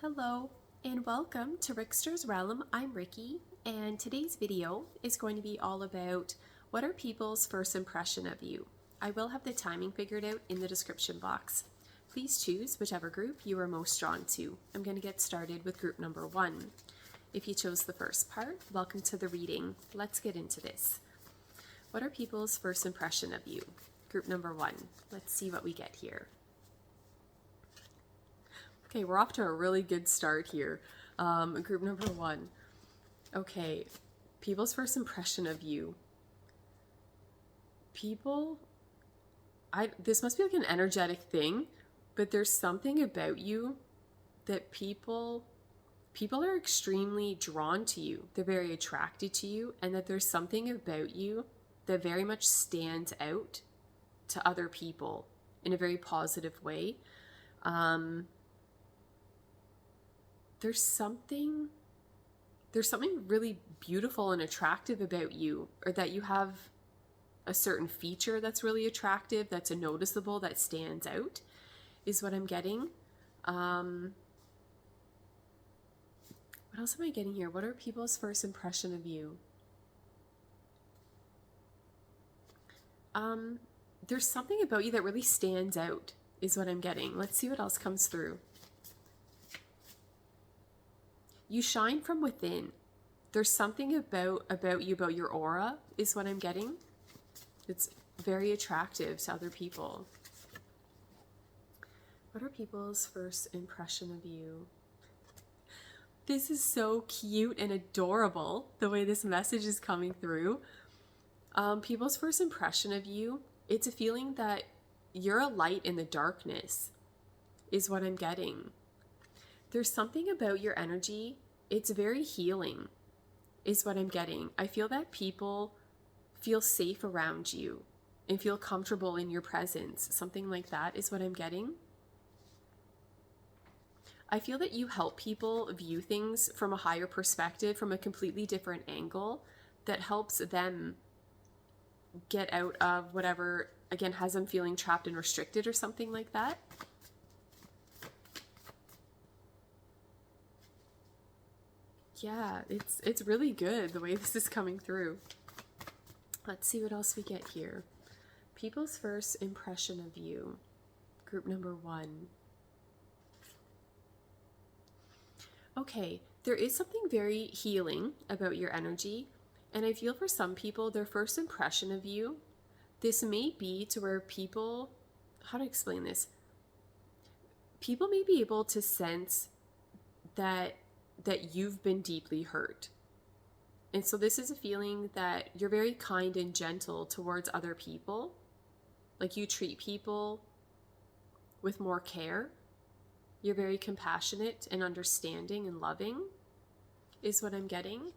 Hello and welcome to Rickster's Realm. I'm Ricky, and today's video is going to be all about what are people's first impression of you. I will have the timing figured out in the description box. Please choose whichever group you are most drawn to. I'm going to get started with group number 1. If you chose the first part, welcome to the reading. Let's get into this. What are people's first impression of you? Group number 1. Let's see what we get here. Okay, we're off to a really good start here. Group number 1. Okay, people's first impression of you. This must be like an energetic thing, but there's something about you that people are extremely drawn to you. They're very attracted to you, and that there's something about you that very much stands out to other people in a very positive way. There's something really beautiful and attractive about you, or that you have a certain feature that's really attractive, that's noticeable, that stands out, is what I'm getting. What else am I getting here? What are people's first impression of you? There's something about you that really stands out, is what I'm getting. Let's see what else comes through. You shine from within. There's something about you, about your aura, is what I'm getting. It's very attractive to other people. What are people's first impression of you? This is so cute and adorable, the way this message is coming through. People's first impression of you, it's a feeling that you're a light in the darkness, is what I'm getting. There's something about your energy, it's very healing, is what I'm getting. I feel that people feel safe around you and feel comfortable in your presence. Something like that is what I'm getting. I feel that you help people view things from a higher perspective, from a completely different angle, that helps them get out of whatever, again, has them feeling trapped and restricted or something like that. Yeah, it's really good the way this is coming through. Let's see what else we get here. People's first impression of you. Group number 1. Okay, there is something very healing about your energy, and I feel for some people, their first impression of you, this may be to where people, how to explain this? People may be able to sense that you've been deeply hurt. And so this is a feeling that you're very kind and gentle towards other people. Like you treat people with more care. You're very compassionate and understanding and loving, is what I'm getting.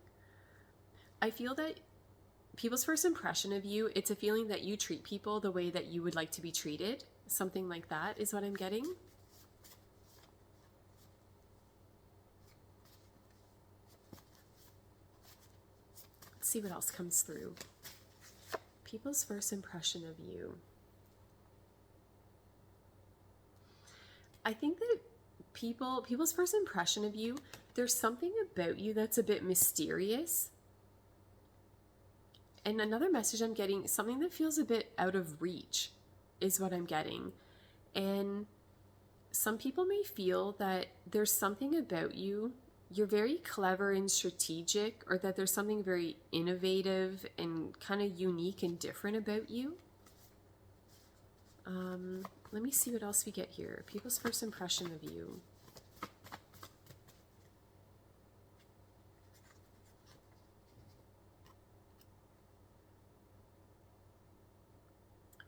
I feel that people's first impression of you, it's a feeling that you treat people the way that you would like to be treated. Something like that is what I'm getting. See what else comes through. People's first impression of you. I think that people's first impression of you, there's something about you that's a bit mysterious. And another message I'm getting, something that feels a bit out of reach, is what I'm getting. And some people may feel that there's something about you, you're very clever and strategic, or that there's something very innovative and kind of unique and different about you. Let me see what else we get here. People's first impression of you.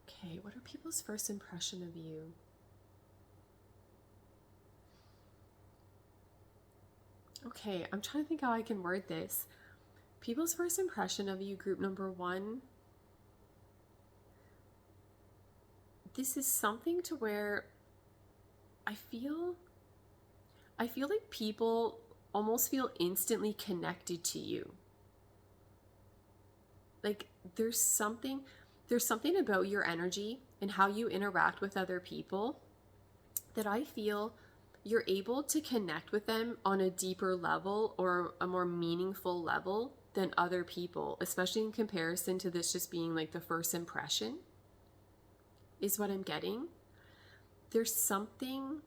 Okay, what are people's first impression of you? Okay, I'm trying to think how I can word this. People's first impression of you, group number 1. This is something to where I feel like people almost feel instantly connected to you. Like there's something about your energy and how you interact with other people that I feel you're able to connect with them on a deeper level or a more meaningful level than other people, especially in comparison to this just being like the first impression, is what I'm getting. There's something.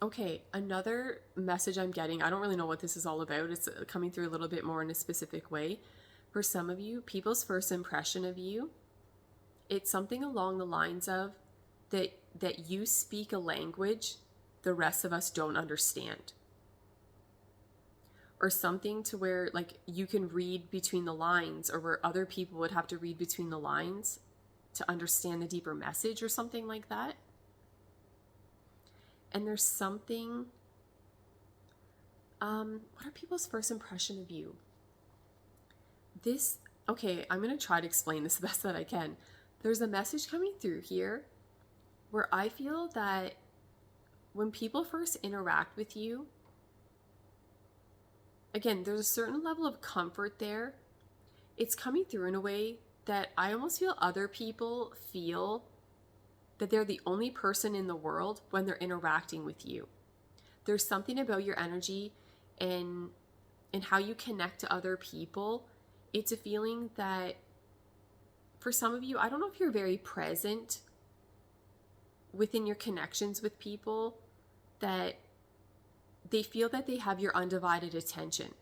Okay, another message I'm getting, I don't really know what this is all about. It's coming through a little bit more in a specific way. For some of you, people's first impression of you, it's something along the lines of that you speak a language the rest of us don't understand. Or something to where like you can read between the lines, or where other people would have to read between the lines to understand the deeper message or something like that. And there's something, what are people's first impression of you? Okay, I'm going to try to explain this the best that I can. There's a message coming through here where I feel that when people first interact with you, again, there's a certain level of comfort there. It's coming through in a way that I almost feel other people feel that they're the only person in the world when they're interacting with you. There's something about your energy and how you connect to other people. It's a feeling that for some of you, I don't know if you're very present within your connections with people, that they feel that they have your undivided attention.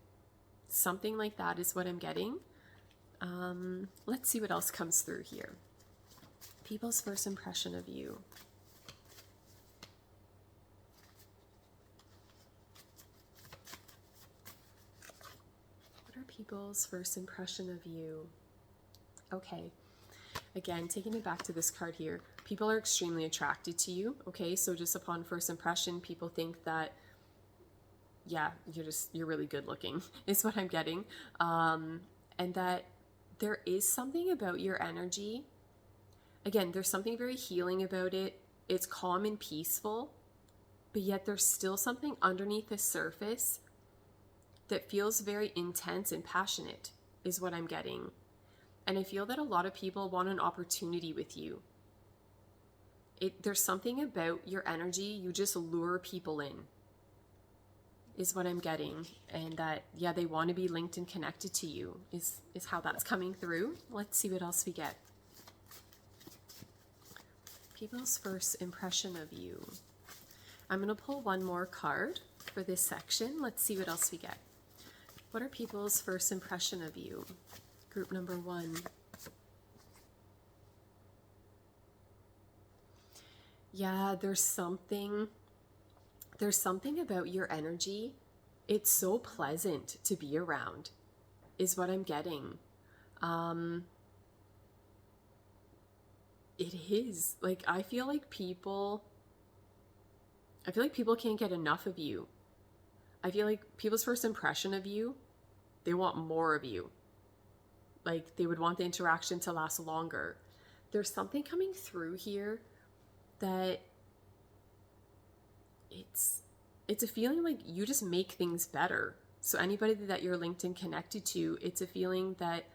Something like that is what I'm getting. Let's see what else comes through here. People's first impression of you. What are people's first impression of you? Okay. Again, taking it back to this card here, people are extremely attracted to you. Okay, so just upon first impression, people think that, yeah, you're really good looking, is what I'm getting. And that there is something about your energy. Again, there's something very healing about it. It's calm and peaceful, but yet there's still something underneath the surface that feels very intense and passionate, is what I'm getting. And I feel that a lot of people want an opportunity with you. There's something about your energy, you just lure people in, is what I'm getting. And that, yeah, they want to be linked and connected to you, is how that's coming through. Let's see what else we get. People's first impression of you. I'm going to pull one more card for this section. Let's see what else we get. What are people's first impression of you? Group number 1. Yeah, there's something about your energy. It's so pleasant to be around, is what I'm getting. It is. Like, I feel like people can't get enough of you. I feel like people's first impression of you, they want more of you. Like, they would want the interaction to last longer. There's something coming through here that it's a feeling like you just make things better. So anybody that you're linked and connected to, it's a feeling that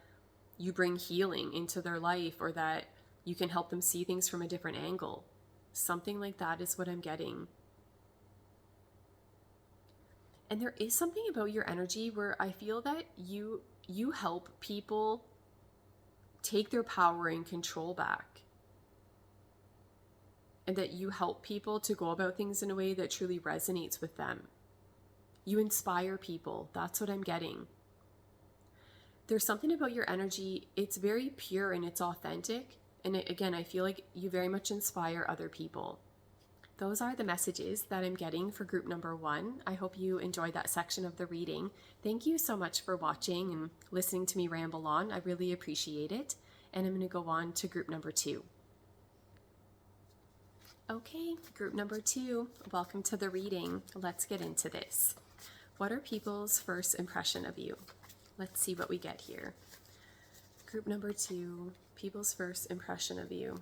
you bring healing into their life, or that you can help them see things from a different angle. Something like that is what I'm getting. And there is something about your energy where I feel that you help people take their power and control back. And that you help people to go about things in a way that truly resonates with them. You inspire people. That's what I'm getting. There's something about your energy. It's very pure and it's authentic. And again, I feel like you very much inspire other people. Those are the messages that I'm getting for group number 1. I hope you enjoyed that section of the reading. Thank you so much for watching and listening to me ramble on. I really appreciate it. And I'm going to go on to group number 2. Okay, group number 2, welcome to the reading. Let's get into this. What are people's first impression of you? Let's see what we get here. Group number 2, people's first impression of you.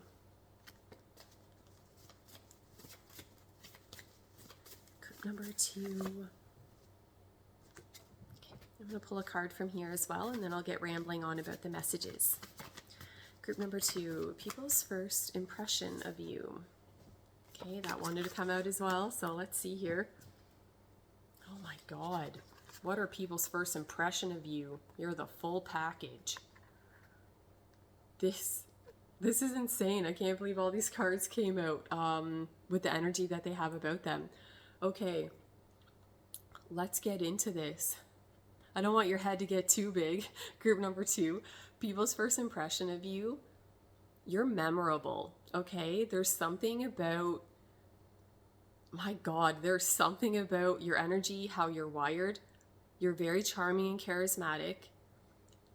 Group number 2. Okay, I'm going to pull a card from here as well, and then I'll get rambling on about the messages. Group number 2, people's first impression of you. Okay. Okay, that wanted to come out as well. So let's see here. Oh my God. What are people's first impression of you? You're the full package. This is insane. I can't believe all these cards came out with the energy that they have about them. Okay, let's get into this. I don't want your head to get too big. Group number 2, people's first impression of you. You're memorable, okay? There's something about, my God, there's something about your energy, how you're wired. You're very charming and charismatic.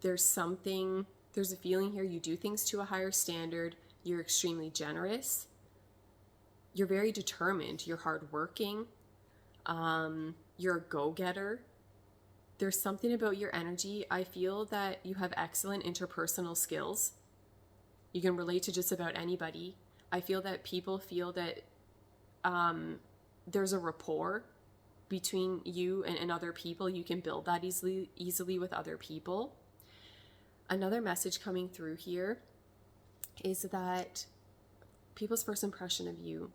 There's a feeling here you do things to a higher standard. You're extremely generous. You're very determined. You're hardworking. You're a go-getter. There's something about your energy. I feel that you have excellent interpersonal skills. You can relate to just about anybody. I feel that people feel that there's a rapport between you and other people. You can build that easily with other people. Another message coming through here is that people's first impression of you.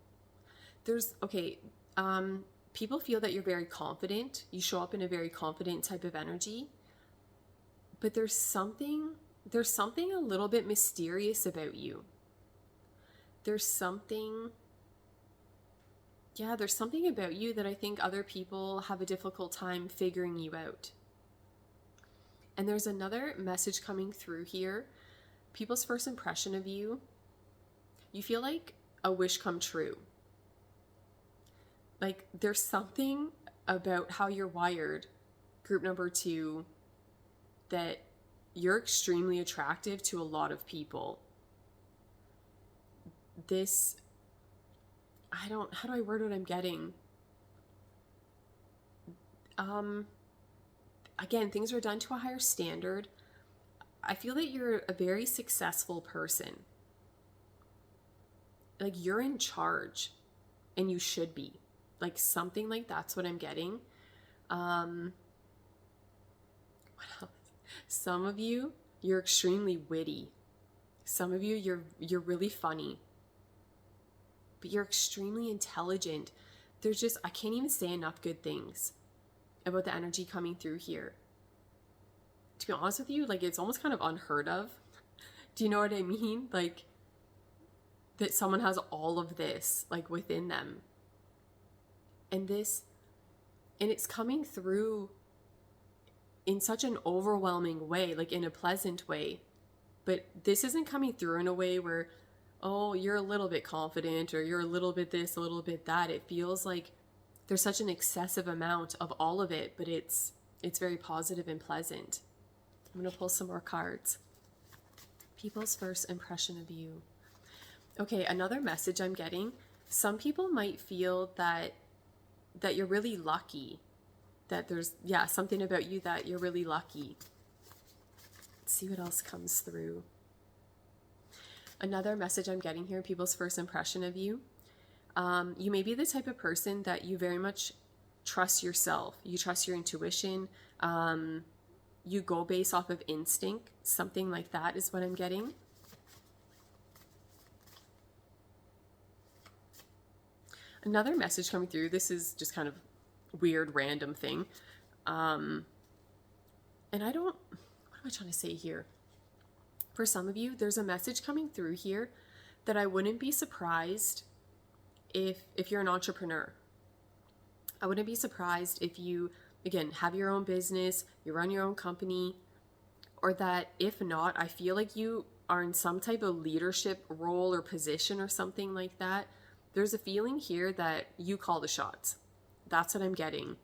People feel that you're very confident. You show up in a very confident type of energy. But there's something a little bit mysterious about you. There's something about you that I think other people have a difficult time figuring you out. And there's another message coming through here. People's first impression of you. You feel like a wish come true. Like there's something about how you're wired, group number 2, that you're extremely attractive to a lot of people. How do I word what I'm getting? Again, things are done to a higher standard. I feel that you're a very successful person. Like you're in charge, and you should be. Like something like that's what I'm getting. What else? Some of you, you're extremely witty. Some of you, you're really funny. But you're extremely intelligent. I can't even say enough good things about the energy coming through here. To be honest with you, like it's almost kind of unheard of. Do you know what I mean? Like that someone has all of this like within them. And it's coming through in such an overwhelming way, like in a pleasant way. But this isn't coming through in a way where, oh, you're a little bit confident or you're a little bit this, a little bit that. It feels like there's such an excessive amount of all of it, but it's very positive and pleasant. I'm going to pull some more cards. People's first impression of you. Okay, another message I'm getting. Some people might feel that you're really lucky. That there's, something about you that you're really lucky. Let's see what else comes through. Another message I'm getting here, people's first impression of you. You may be the type of person that you very much trust yourself. You trust your intuition. You go based off of instinct. Something like that is what I'm getting. Another message coming through. This is just kind of weird, random thing. And what am I trying to say here? For some of you, there's a message coming through here that I wouldn't be surprised if you're an entrepreneur. I wouldn't be surprised if you, again, have your own business, you run your own company, or that if not, I feel like you are in some type of leadership role or position or something like that. There's a feeling here that you call the shots. That's what I'm getting.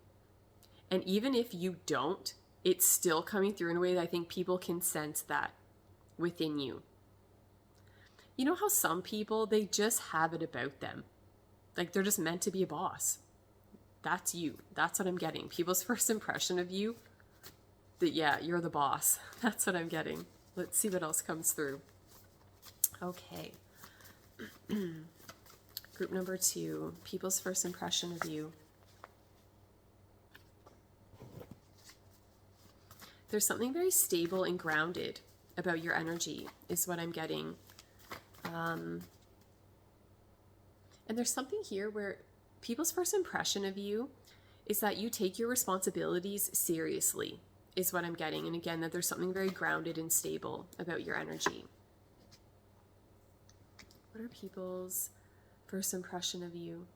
And even if you don't, it's still coming through in a way that I think people can sense that within you. You know how some people, they just have it about them. Like they're just meant to be a boss. That's you. That's what I'm getting. People's first impression of you, that you're the boss. That's what I'm getting. Let's see what else comes through. Okay. Group number 2, people's first impression of you. There's something very stable and grounded about your energy, is what I'm getting. And And there's something here where people's first impression of you is that you take your responsibilities seriously, is what I'm getting. And again, that there's something very grounded and stable about your energy. What are people's first impression of you?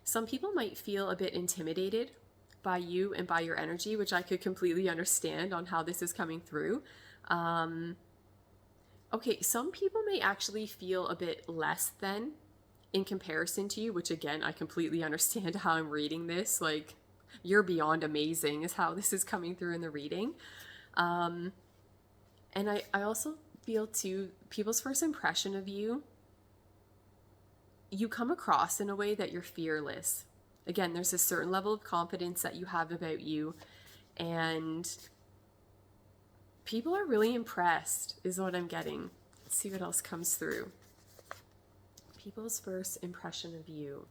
Some people might feel a bit intimidated by you and by your energy, which I could completely understand on how this is coming through. Okay, some people may actually feel a bit less than in comparison to you, which again, I completely understand how I'm reading this. Like, you're beyond amazing is how this is coming through in the reading. And I also feel too, people's first impression of you, you come across in a way that you're fearless. Again, there's a certain level of confidence that you have about you, and people are really impressed, is what I'm getting. Let's see what else comes through. People's first impression of you.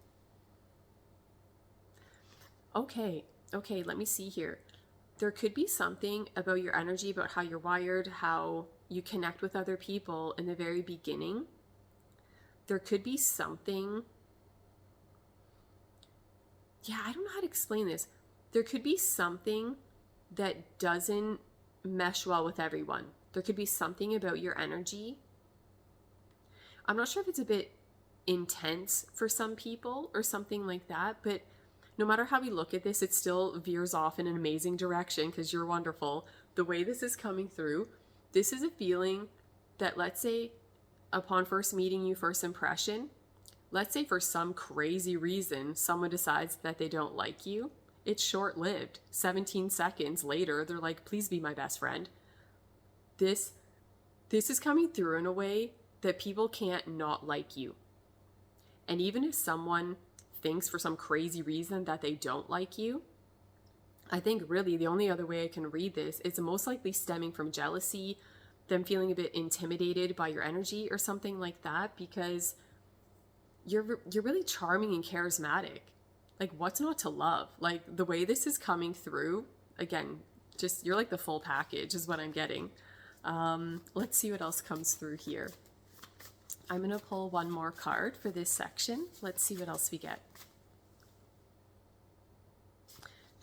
Okay, let me see here. There could be something about your energy, about how you're wired, how you connect with other people in the very beginning. There could be something, I don't know how to explain this. There could be something that doesn't mesh well with everyone. There could be something about your energy. I'm not sure if it's a bit intense for some people or something like that, but no matter how we look at this, it still veers off in an amazing direction because you're wonderful. The way this is coming through, this is a feeling that, let's say, upon first meeting you, first impression, let's say for some crazy reason, someone decides that they don't like you. It's short-lived. 17 seconds later, they're like, please be my best friend. This is coming through in a way that people can't not like you. And even if someone thinks for some crazy reason that they don't like you, I think really the only other way I can read this is most likely stemming from jealousy, them feeling a bit intimidated by your energy or something like that, because you're really charming and charismatic. Like, what's not to love? Like, the way this is coming through, again, just you're like the full package is what I'm getting. Let's see what else comes through here. I'm going to pull one more card for this section. Let's see what else we get.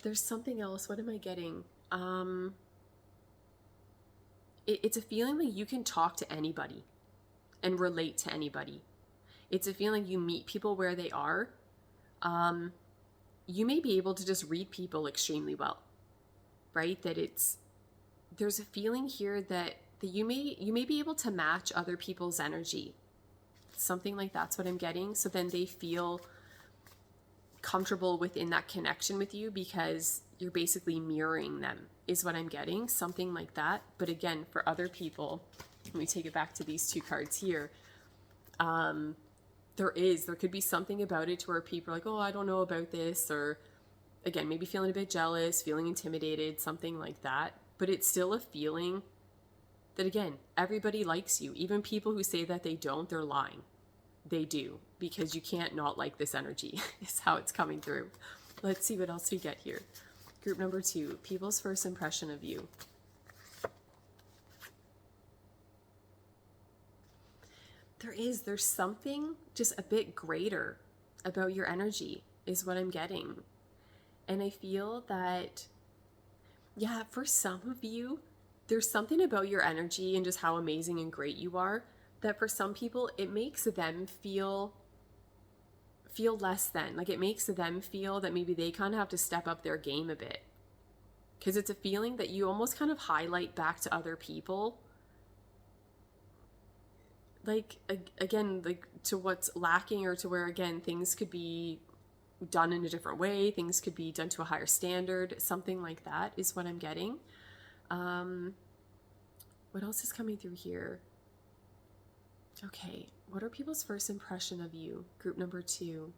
There's something else. What am I getting? It's a feeling like you can talk to anybody and relate to anybody. It's a feeling you meet people where they are. You may be able to just read people extremely well, right? There's a feeling here that you may be able to match other people's energy. Something like that's what I'm getting. So then they feel comfortable within that connection with you because you're basically mirroring them, is what I'm getting. Something like that. But again, for other people, let me take it back to these two cards here. There could be something about it to where people are like, oh, I don't know about this, or again, maybe feeling a bit jealous, feeling intimidated, something like that. But it's still a feeling that, again, everybody likes you. Even people who say that they don't, they're lying. They do, because you can't not like this energy is how it's coming through. Let's see what else we get here. Group number 2, people's first impression of you. There's something just a bit greater about your energy is what I'm getting. And I feel that, for some of you, there's something about your energy and just how amazing and great you are that for some people, it makes them feel less than. Like, it makes them feel that maybe they kind of have to step up their game a bit. Because it's a feeling that you almost kind of highlight back to other people. Like, again, like to what's lacking, or to where, again, things could be done in a different way. Things could be done to a higher standard. Something like that is what I'm getting. What else is coming through here? Okay, what are people's first impression of you? Group number 2.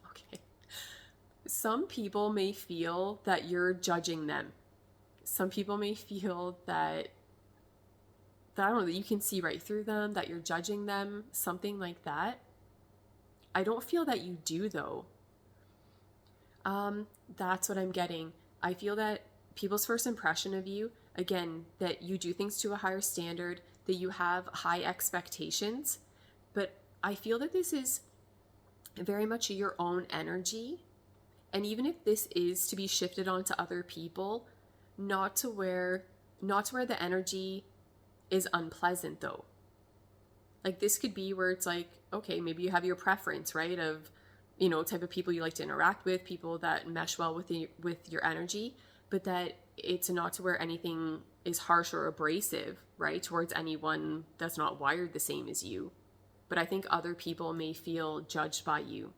Okay. Some people may feel that you're judging them. Some people may feel that I don't know, that you can see right through them, that you're judging them, something like that. I don't feel that you do, though. That's what I'm getting. I feel that people's first impression of you, again, that you do things to a higher standard, that you have high expectations, but I feel that this is very much your own energy. And even if this is to be shifted onto other people, not to where the energy is unpleasant though. Like this could be where it's like, okay, maybe you have your preference, right? Of, type of people you like to interact with, people that mesh well with your energy, but that it's not to where anything is harsh or abrasive, right? Towards anyone that's not wired the same as you. But I think other people may feel judged by you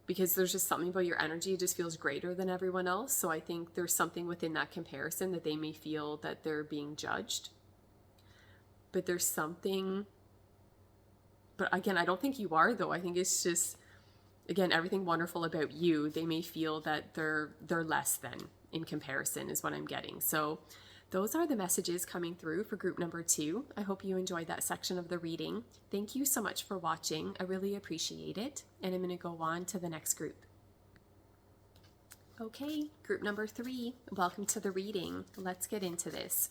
because there's just something about your energy. It just feels greater than everyone else. So I think there's something within that comparison that they may feel that they're being judged. But there's something, but again, I don't think you are though. I think it's just, again, everything wonderful about you. They may feel that they're less than in comparison is what I'm getting. So those are the messages coming through for group number 2. I hope you enjoyed that section of the reading. Thank you so much for watching. I really appreciate it. And I'm going to go on to the next group. Okay, group number 3. Welcome to the reading. Let's get into this.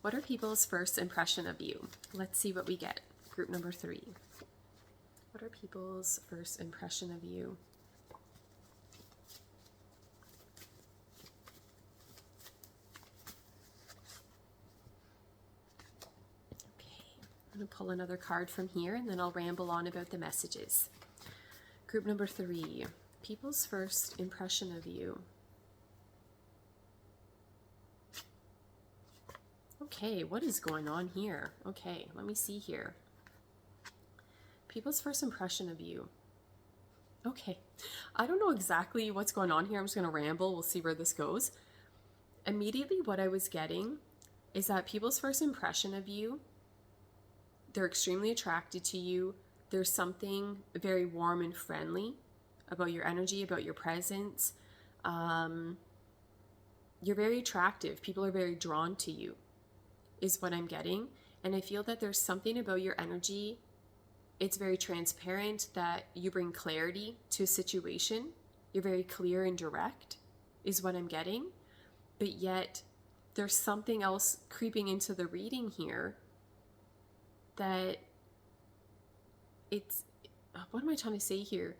What are people's first impression of you? Let's see what we get. Group number 3. What are people's first impression of you? I'm going to pull another card from here and then I'll ramble on about the messages. Group number 3, people's first impression of you. Okay, what is going on here? Okay, let me see here. People's first impression of you. Okay, I don't know exactly what's going on here. I'm just going to ramble. We'll see where this goes. Immediately what I was getting is that people's first impression of you, they're extremely attracted to you. There's something very warm and friendly about your energy, about your presence. You're very attractive. People are very drawn to you, is what I'm getting. And I feel that there's something about your energy. It's very transparent, that you bring clarity to a situation. You're very clear and direct, is what I'm getting. But yet there's something else creeping into the reading here that it's, what am I trying to say here?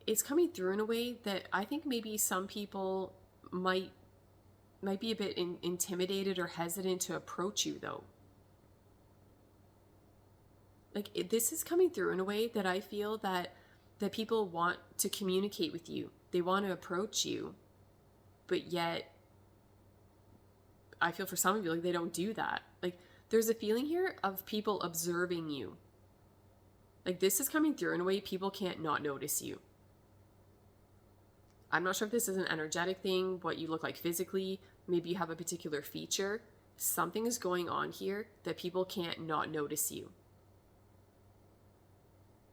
It's coming through in a way that I think maybe some people might be a bit intimidated or hesitant to approach you though. Like this is coming through in a way that I feel that people want to communicate with you. They want to approach you, but yet I feel for some of you like they don't do that. Like there's a feeling here of people observing you. Like this is coming through in a way people can't not notice you. I'm not sure if this is an energetic thing, what you look like physically. Maybe you have a particular feature. Something is going on here that people can't not notice you.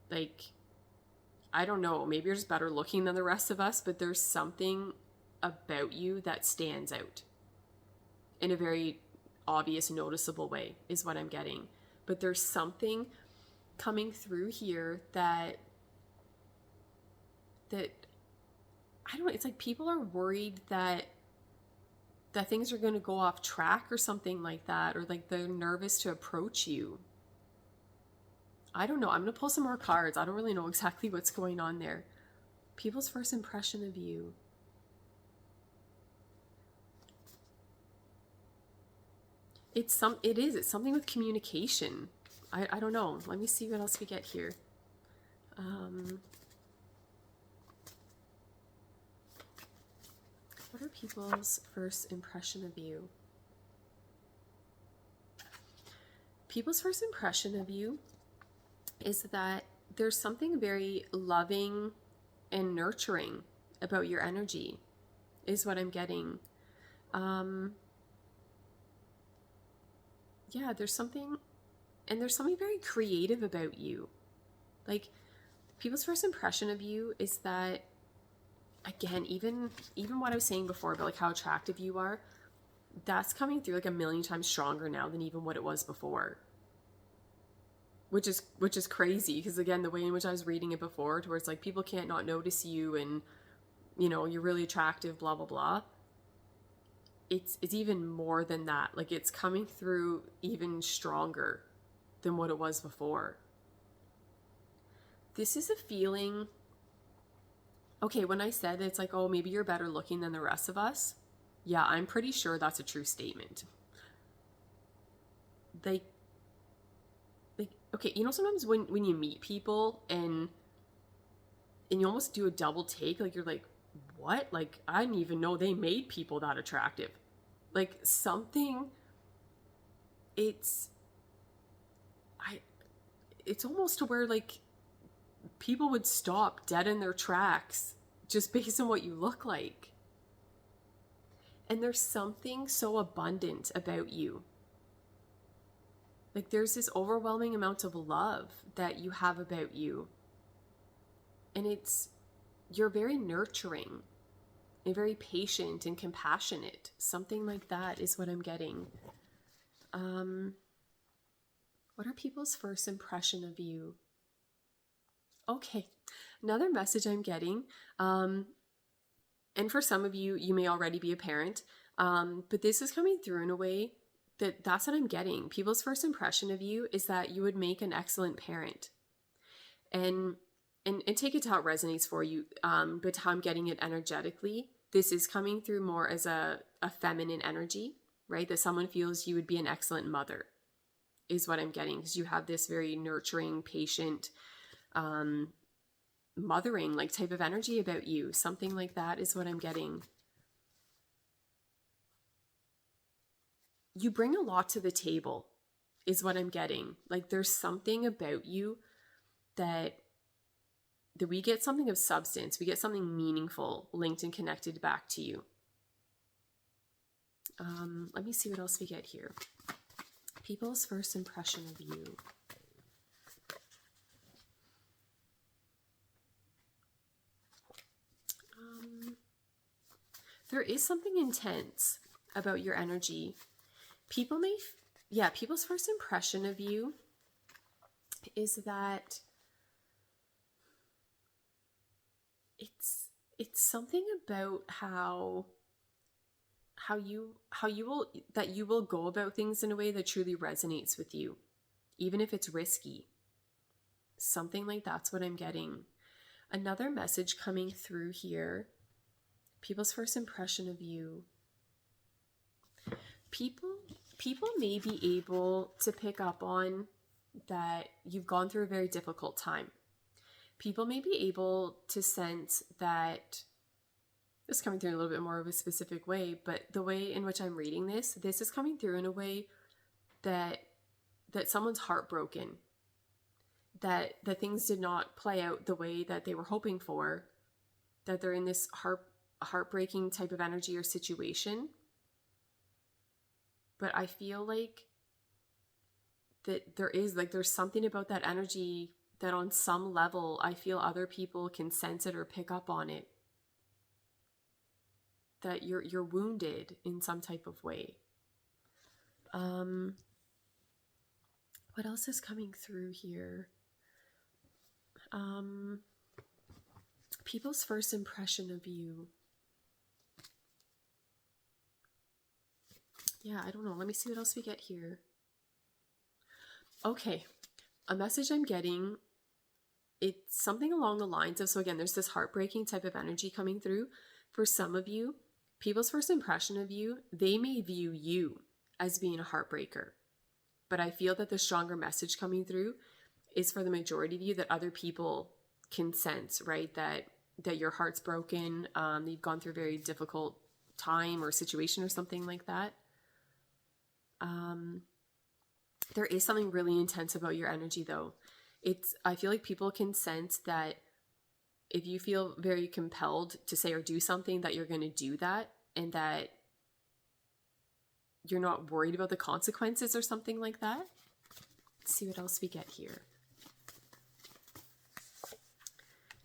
Like, I don't know, maybe you're just better looking than the rest of us, but there's something about you that stands out in a very obvious, noticeable way, is what I'm getting. But there's something coming through here that I don't know, it's like people are worried that things are going to go off track or something like that, or like they're nervous to approach you. I don't know. I'm going to pull some more cards. I don't really know exactly what's going on there. People's first impression of you. It's something with communication. I don't know. Let me see what else we get here. What are people's first impression of you? People's first impression of you is that there's something very loving and nurturing about your energy, is what I'm getting. Yeah, there's something very creative about you. Like, people's first impression of you is that, again, even what I was saying before about like how attractive you are, that's coming through like a million times stronger now than even what it was before. Which is crazy, because again, the way in which I was reading it before, to where it's like people can't not notice you and, you know, you're really attractive, blah, blah, blah. It's even more than that. Like, it's coming through even stronger than what it was before. this is a feeling. Okay, when I said it's like, oh, maybe you're better looking than the rest of us. Yeah, I'm pretty sure that's a true statement. Like, okay, sometimes when you meet people and you almost do a double take, like you're like, what? Like, I didn't even know they made people that attractive. Like something, it's I it's almost to where like people would stop dead in their tracks just based on what you look like. And there's something so abundant about you. Like there's this overwhelming amount of love that you have about you. And you're very nurturing and very patient and compassionate. Something like that is what I'm getting. What are people's first impression of you? Okay, another message I'm getting, and for some of you, you may already be a parent, but this is coming through in a way that's what I'm getting. People's first impression of you is that you would make an excellent parent. And take it to how it resonates for you, but how I'm getting it energetically. This is coming through more as a feminine energy, right? That someone feels you would be an excellent mother is what I'm getting, because you have this very nurturing, patient, mothering like type of energy about you. Something like that is what I'm getting. You bring a lot to the table is what I'm getting. Like there's something about you that we get something of substance, we get something meaningful linked and connected back to you. Let me see what else we get here. People's first impression of you. There is something intense about your energy. People's first impression of you is that it's something about how you will go about things in a way that truly resonates with you, even if it's risky. Something like that's what I'm getting. Another message coming through here. People's first impression of you. People may be able to pick up on that you've gone through a very difficult time. People may be able to sense that, this is coming through in a little bit more of a specific way, but the way in which I'm reading this is coming through in a way that someone's heartbroken, that things did not play out the way that they were hoping for, that they're in this heartbreaking type of energy or situation. But I feel like that there's something about that energy that on some level I feel other people can sense it or pick up on it. That you're wounded in some type of way. What else is coming through here? People's first impression of you. Yeah, I don't know. Let me see what else we get here. Okay, a message I'm getting, it's something along the lines of, so again, there's this heartbreaking type of energy coming through. For some of you, people's first impression of you, they may view you as being a heartbreaker. But I feel that the stronger message coming through is for the majority of you that other people can sense, right? That your heart's broken, you've gone through a very difficult time or situation or something like that. There is something really intense about your energy though. I feel like people can sense that if you feel very compelled to say or do something, that you're going to do that, and that you're not worried about the consequences or something like that. Let's see what else we get here.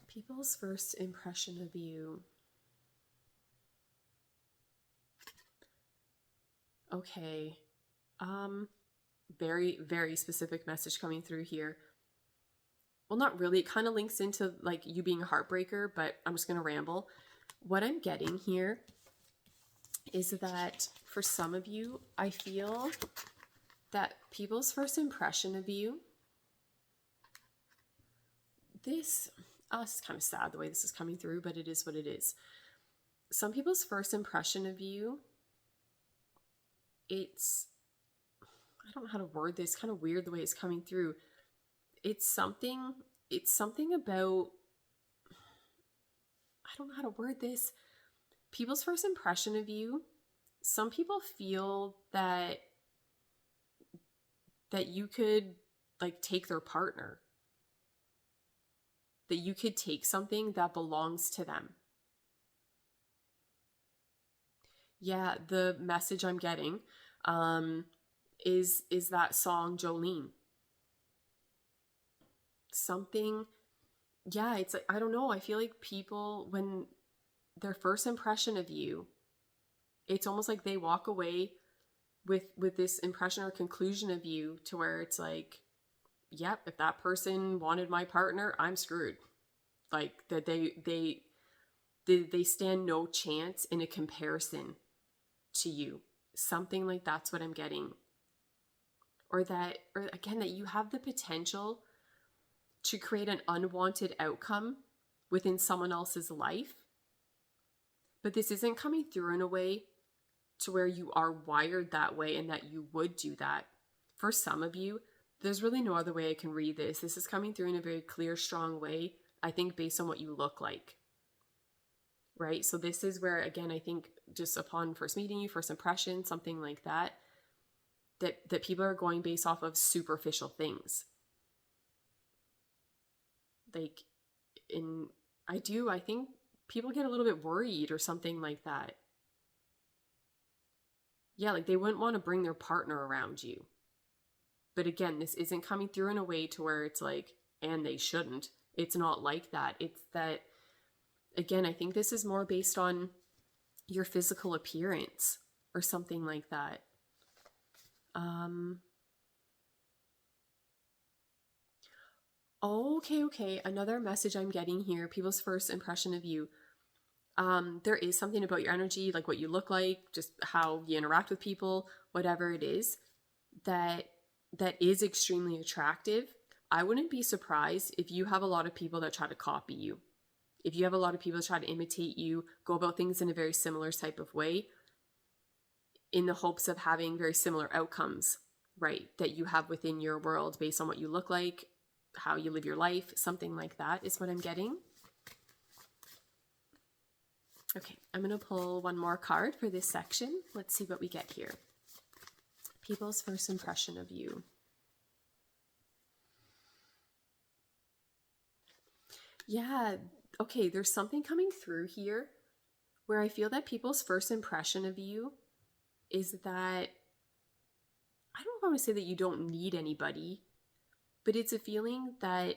People's first impression of you. Okay. Very, very specific message coming through here. Well, not really. It kind of links into like you being a heartbreaker, but I'm just going to ramble. What I'm getting here is that for some of you, I feel that people's first impression of you, this is kind of sad the way this is coming through, but it is what it is. Some people's first impression of you, I don't know how to word this, kind of weird the way it's coming through. It's something about, I don't know how to word this. People's first impression of you, some people feel that you could like take their partner, that you could take something that belongs to them. Yeah, the message I'm getting is that song Jolene. Something, yeah, it's like, I don't know, I feel like people, when their first impression of you, it's almost like they walk away with this impression or conclusion of you to where it's like, yep, if that person wanted my partner, I'm screwed. Like that they stand no chance in a comparison to you. Something like that's what I'm getting. Or again, that you have the potential to create an unwanted outcome within someone else's life. But this isn't coming through in a way to where you are wired that way and that you would do that. For some of you, there's really no other way I can read this. This is coming through in a very clear, strong way, I think based on what you look like. Right? So this is where, again, I think just upon first meeting you, first impression, something like that, that people are going based off of superficial things. Like, I think people get a little bit worried or something like that. Yeah, like they wouldn't want to bring their partner around you. But again, this isn't coming through in a way to where it's like, and they shouldn't. It's not like that. It's that, again, I think this is more based on your physical appearance or something like that. Okay. Another message I'm getting here, people's first impression of you. There is something about your energy, like what you look like, just how you interact with people, whatever it is, that is extremely attractive. I wouldn't be surprised if you have a lot of people that try to copy you. If you have a lot of people that try to imitate you, go about things in a very similar type of way, in the hopes of having very similar outcomes, right, that you have within your world based on what you look like, how you live your life, something like that is what I'm getting. Okay, I'm going to pull one more card for this section. Let's see what we get here. People's first impression of you. Yeah, okay, there's something coming through here where I feel that people's first impression of you is that, I don't know if I want to say that you don't need anybody, but it's a feeling that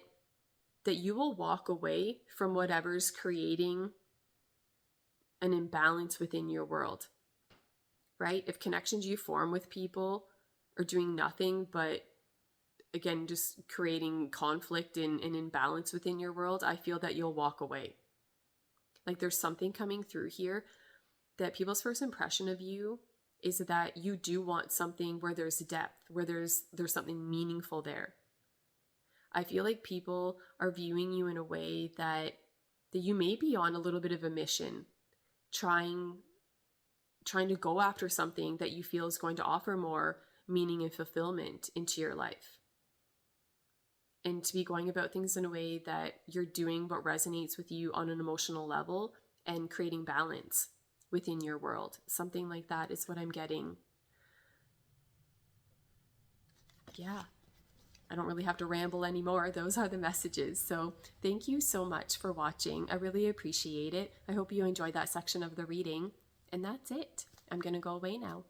you will walk away from whatever's creating an imbalance within your world, right? If connections you form with people are doing nothing but, again, just creating conflict and imbalance within your world, I feel that you'll walk away. Like there's something coming through here that people's first impression of you is that you do want something where there's depth, where there's something meaningful there. I feel like people are viewing you in a way that you may be on a little bit of a mission, trying to go after something that you feel is going to offer more meaning and fulfillment into your life. And to be going about things in a way that you're doing what resonates with you on an emotional level and creating balance within your world. Something like that is what I'm getting. Yeah. I don't really have to ramble anymore. Those are the messages. So thank you so much for watching. I really appreciate it. I hope you enjoyed that section of the reading. And that's it. I'm going to go away now.